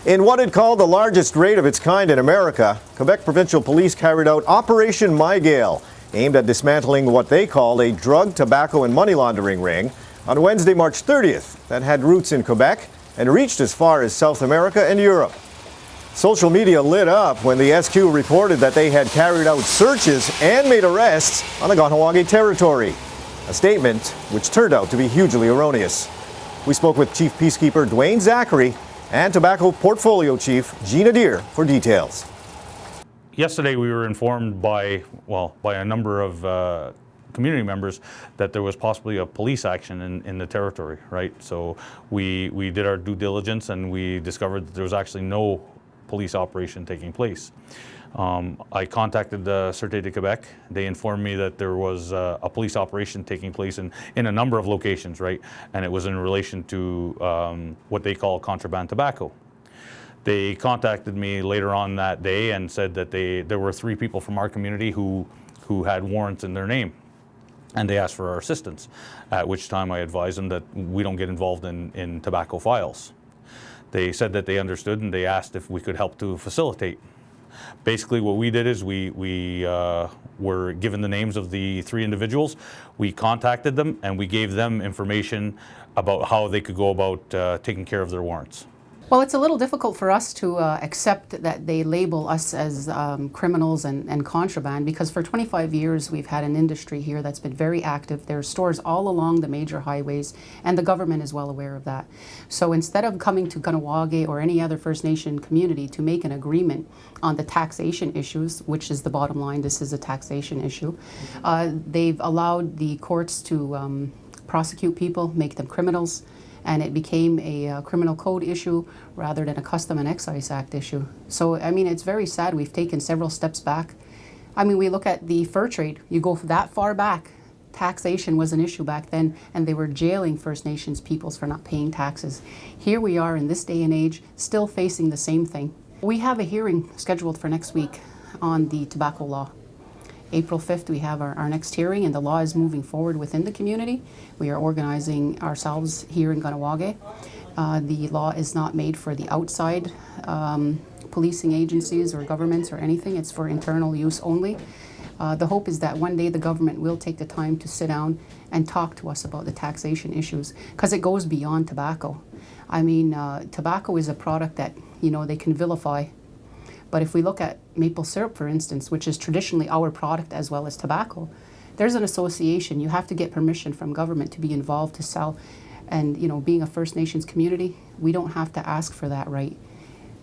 In what it called the largest raid of its kind in America, Quebec Provincial Police carried out Operation MYGALE, aimed at dismantling what they called a drug, tobacco and money laundering ring on Wednesday, March 30th, that had roots in Quebec and reached as far as South America and Europe. Social media lit up when the SQ reported that they had carried out searches and made arrests on the Kahnawake territory, a statement which turned out to be hugely erroneous. We spoke with Chief Peacekeeper Dwayne Zacharie and Tobacco Portfolio Chief Gina Deer for details. Yesterday we were informed by a number of community members that there was possibly a police action in the territory, right? So we did our due diligence and we discovered that there was actually no police operation taking place. I contacted the Sûreté de Québec. They informed me that there was a police operation taking place in a number of locations, right? And it was in relation to what they call contraband tobacco. They contacted me later on that day and said that there were 3 people from our community who had warrants in their name, and they asked for our assistance, at which time I advised them that we don't get involved in tobacco files. They said that they understood and they asked if we could help to facilitate. Basically what we did is we were given the names of the 3 individuals. We contacted them and we gave them information about how they could go about taking care of their warrants. Well, it's a little difficult for us to accept that they label us as criminals and contraband, because for 25 years we've had an industry here that's been very active. There are stores all along the major highways, and the government is well aware of that. So instead of coming to Kahnawake or any other First Nation community to make an agreement on the taxation issues, which is the bottom line, this is a taxation issue, they've allowed the courts to prosecute people, make them criminals, and it became a criminal code issue rather than a Custom and Excise Act issue. So, I mean, it's very sad. We've taken several steps back. I mean, we look at the fur trade. You go that far back, taxation was an issue back then, and they were jailing First Nations peoples for not paying taxes. Here we are in this day and age, still facing the same thing. We have a hearing scheduled for next week on the tobacco law. April 5th, we have our next hearing, and the law is moving forward within the community. We are organizing ourselves here in Kahnawake. The law is not made for the outside policing agencies or governments or anything. It's for internal use only. The hope is that one day the government will take the time to sit down and talk to us about the taxation issues, because it goes beyond tobacco. I mean, tobacco is a product that, you know, they can vilify. But if we look at maple syrup, for instance, which is traditionally our product as well as tobacco, there's an association. You have to get permission from government to be involved to sell. And, you know, being a First Nations community, we don't have to ask for that right.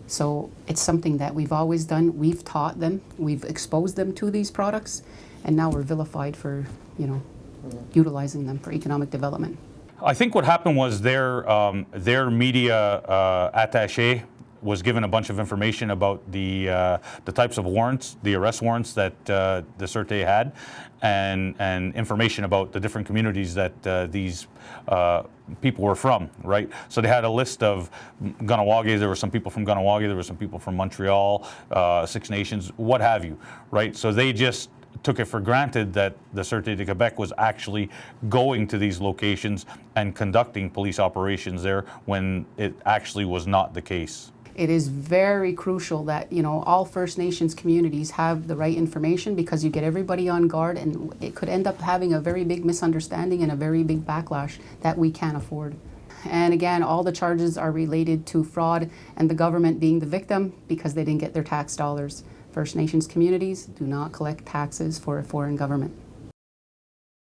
So it's something that we've always done. We've taught them, we've exposed them to these products, and now we're vilified for, you know, utilizing them for economic development. I think what happened was their media attaché was given a bunch of information about the types of warrants, the arrest warrants that the Sûreté had, and information about the different communities that these people were from, right? So they had a list of Kahnawake. There were some people from Kahnawake, there were some people from Montreal, Six Nations, what have you, right? So they just took it for granted that the Sûreté de Québec was actually going to these locations and conducting police operations there, when it actually was not the case. It is very crucial that, you know, all First Nations communities have the right information, because you get everybody on guard, and it could end up having a very big misunderstanding and a very big backlash that we can't afford. And again, all the charges are related to fraud and the government being the victim because they didn't get their tax dollars. First Nations communities do not collect taxes for a foreign government.